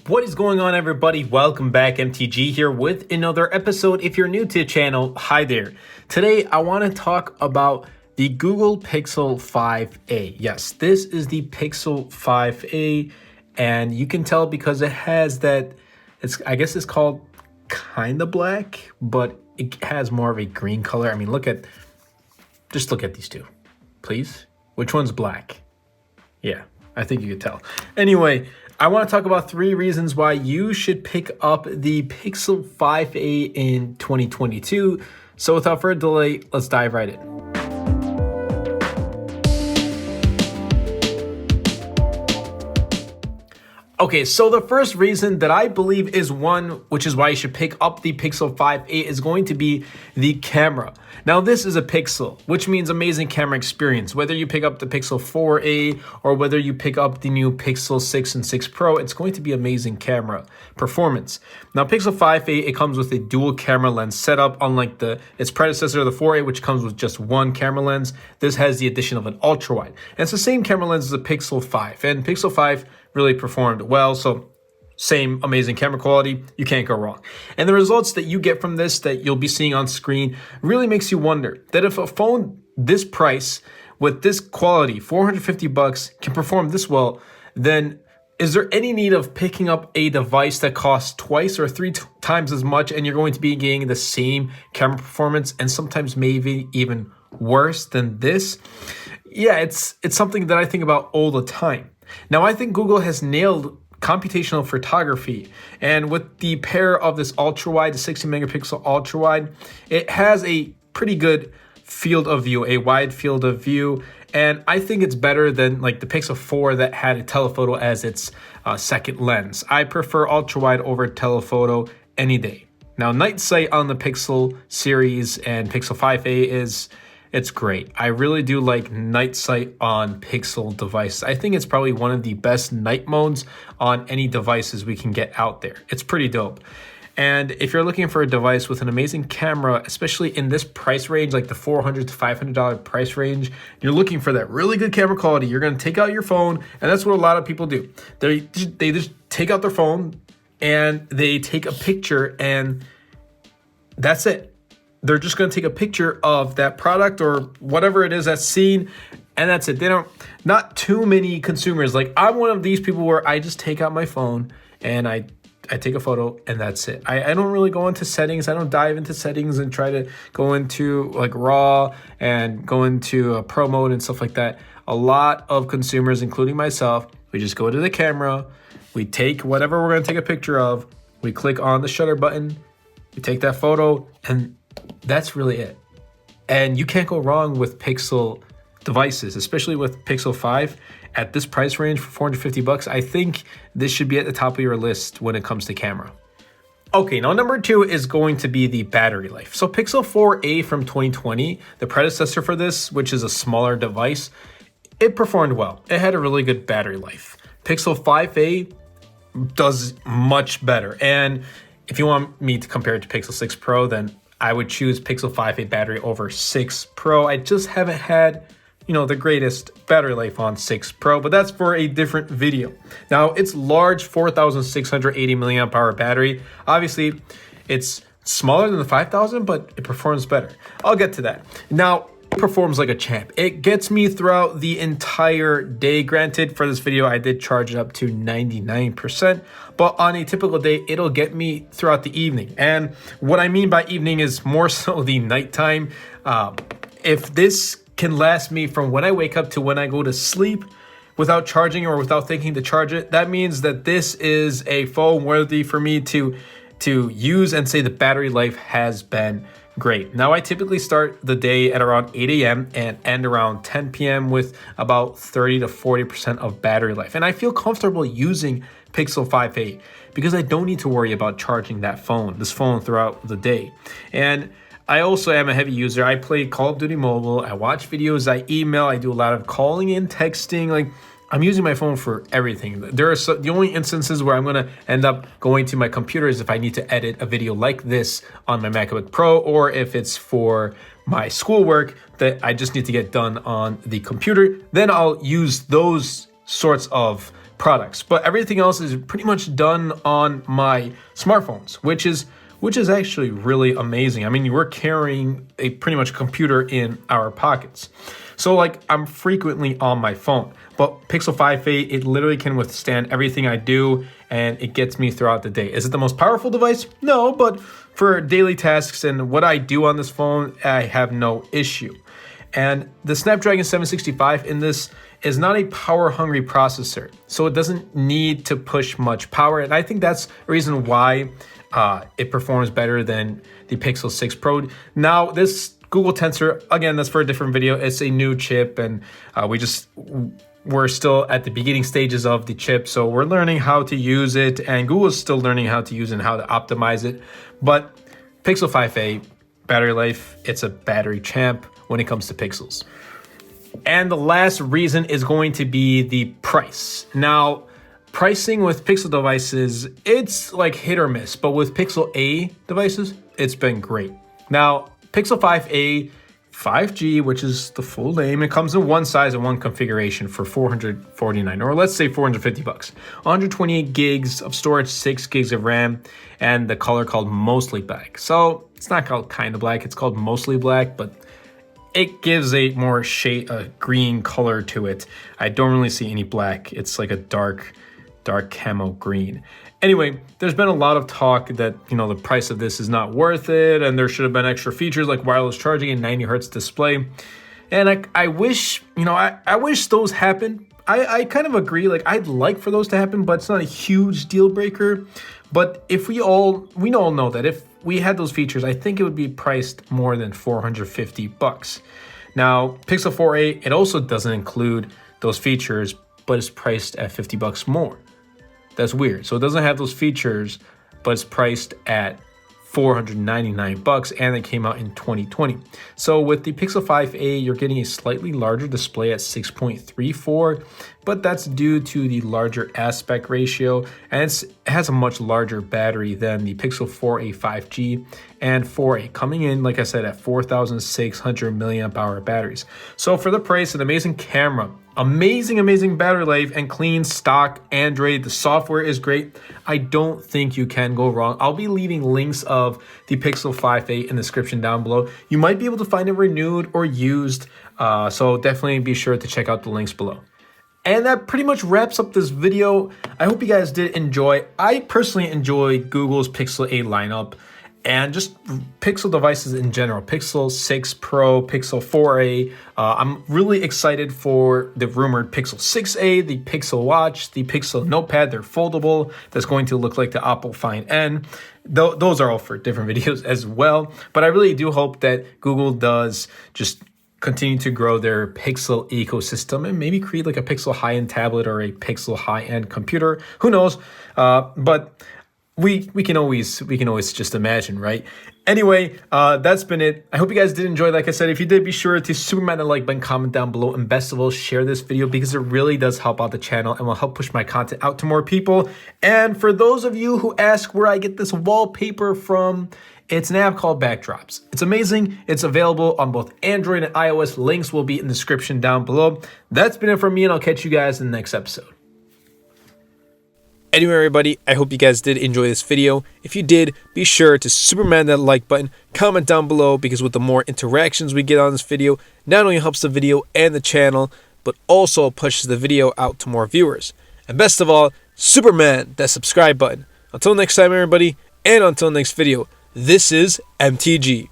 What is going on, everybody? Welcome back. MTG here with another episode. If you're new to the channel, hi there. Today I want to talk about the Google Pixel 5a. Yes, this is the Pixel 5a, and you can tell because it has that, I guess it's called kind of black, but it has more of a green color. I mean, just look at these two, please. Which one's black? Yeah, I think you could tell. Anyway, I want to talk about 3 reasons why you should pick up the Pixel 5a in 2022. So without further delay, let's dive right in. Okay, so the first reason that I believe is one, which is why you should pick up the Pixel 5a, is going to be the camera. Now, this is a Pixel, which means amazing camera experience. Whether you pick up the Pixel 4a or whether you pick up the new Pixel 6 and 6 Pro, it's going to be amazing camera performance. Now, Pixel 5a, it comes with a dual camera lens setup, unlike its predecessor, the 4a, which comes with just one camera lens. This has the addition of an ultra wide. And it's the same camera lens as the Pixel 5, and Pixel 5 really performed well, so same amazing camera quality, you can't go wrong. And the results that you get from this that you'll be seeing on screen really makes you wonder that if a phone this price with this quality, $450, can perform this well, then is there any need of picking up a device that costs twice or 3 times as much and you're going to be getting the same camera performance and sometimes maybe even worse than this? Yeah, it's something that I think about all the time. Now, I think Google has nailed computational photography, and with the pair of this ultra wide, the 60 megapixel ultra wide, it has a pretty good field of view, a wide field of view, and I think it's better than like the Pixel 4 that had a telephoto as its second lens. I prefer ultra wide over telephoto any day. Now, night sight on the Pixel series and Pixel 5a it's great. I really do like night sight on Pixel devices. I think it's probably one of the best night modes on any devices we can get out there. It's pretty dope. And if you're looking for a device with an amazing camera, especially in this price range, like the $400 to $500 price range, you're looking for that really good camera quality, you're gonna take out your phone, and that's what a lot of people do. They just take out their phone and they take a picture, and that's it. They're just going to take a picture of that product or whatever it is that's seen, and that's it. Not too many consumers. Like, I'm one of these people where I just take out my phone and I take a photo and that's it. I don't really go into settings. I don't dive into settings and try to go into like RAW and go into a pro mode and stuff like that. A lot of consumers, including myself, we just go to the camera, we take whatever we're going to take a picture of, we click on the shutter button, we take that photo, and that's really it. And you can't go wrong with Pixel devices, especially with Pixel 5 at this price range for $450. I think this should be at the top of your list when it comes to camera. Okay, now number 2 is going to be the battery life. So Pixel 4a from 2020, the predecessor for this, which is a smaller device, it performed well. It had a really good battery life. Pixel 5a does much better. And if you want me to compare it to Pixel 6 Pro, then I would choose Pixel 5a battery over 6 Pro. I just haven't had, the greatest battery life on 6 Pro, but that's for a different video. Now, it's large 4,680 milliamp hour battery. Obviously, it's smaller than the 5,000, but it performs better. I'll get to that. Now, it performs like a champ. It gets me throughout the entire day. Granted, for this video, I did charge it up to 99%, but on a typical day, it'll get me throughout the evening. And what I mean by evening is more so the nighttime. If this can last me from when I wake up to when I go to sleep without charging or without thinking to charge it, that means that this is a phone worthy for me to use and say the battery life has been great. Now, I typically start the day at around 8 a.m. and end around 10 p.m. with about 30 to 40% of battery life. And I feel comfortable using Pixel 5a because I don't need to worry about charging this phone throughout the day. And I also am a heavy user. I play Call of Duty Mobile, I watch videos, I email, I do a lot of calling and texting. Like, I'm using my phone for everything. The only instances where I'm gonna end up going to my computer is if I need to edit a video like this on my MacBook Pro, or if it's for my schoolwork that I just need to get done on the computer. Then I'll use those sorts of products, but everything else is pretty much done on my smartphones, which is actually really amazing. I mean, we're carrying a pretty much computer in our pockets. So like I'm frequently on my phone, but Pixel 5a, it literally can withstand everything I do and it gets me throughout the day. Is it the most powerful device? No, but for daily tasks and what I do on this phone, I have no issue. And the Snapdragon 765 in this is not a power-hungry processor, so it doesn't need to push much power. And I think that's the reason why it performs better than the Pixel 6 Pro. Now, this Google Tensor, again, that's for a different video. It's a new chip, and we're still at the beginning stages of the chip, so we're learning how to use it, and Google's still learning how to use it and how to optimize it. But Pixel 5a, battery life, it's a battery champ when it comes to Pixels. And the last reason is going to be the price. Now, pricing with Pixel devices, it's like hit or miss, but with Pixel A devices, it's been great. Now, Pixel 5a 5G, which is the full name, it comes in one size and one configuration for $449, or let's say $450. 128 gigs of storage, 6 gigs of RAM, and the color called mostly black. So it's not called kind of black, it's called mostly black, but it gives a more shade, a green color to it. I don't really see any black. It's like a dark camo green. Anyway, there's been a lot of talk that, you know, the price of this is not worth it, and there should have been extra features like wireless charging and 90 hertz display. And I wish, you know, I wish those happened. I kind of agree. Like, I'd like for those to happen, but it's not a huge deal breaker. But if we all know that if we had those features, I think it would be priced more than $450. Now, Pixel 4a, it also doesn't include those features, but it's priced at $50 more. That's weird. So it doesn't have those features, but it's priced at $499, and it came out in 2020. So with the Pixel 5a, you're getting a slightly larger display at 6.34, but that's due to the larger aspect ratio, and it has a much larger battery than the Pixel 4a 5G and 4a, coming in, like I said, at 4,600 milliamp hour batteries. So for the price, an amazing camera, amazing battery life, and clean stock Android. The software is great. I don't think you can go wrong. I'll be leaving links of the Pixel 5a in the description down below. You might be able to find it renewed or used, so definitely be sure to check out the links below. And that pretty much wraps up this video. I hope you guys did enjoy. I personally enjoy Google's Pixel A lineup and just Pixel devices in general. Pixel 6 Pro, Pixel 4a. I'm really excited for the rumored Pixel 6a, the Pixel Watch, the Pixel Notepad. They're foldable. That's going to look like the Apple Find N. Those are all for different videos as well. But I really do hope that Google does just continue to grow their Pixel ecosystem and maybe create like a Pixel high-end tablet or a Pixel high-end computer. Who knows? But we can always just imagine, right? Anyway, that's been it. I hope you guys did enjoy. Like I said, if you did, be sure to superman the like button, comment down below, and best of all, share this video because it really does help out the channel and will help push my content out to more people. And for those of you who ask where I get this wallpaper from, it's an app called Backdrops. It's amazing. It's available on both Android and iOS. Links will be in the description down below. That's been it from me, and I'll catch you guys in the next episode. Anyway, everybody, I hope you guys did enjoy this video. If you did, be sure to superman that like button, comment down below, because with the more interactions we get on this video, not only helps the video and the channel, but also pushes the video out to more viewers. And best of all, superman that subscribe button. Until next time, everybody, and until next video, this is MTG.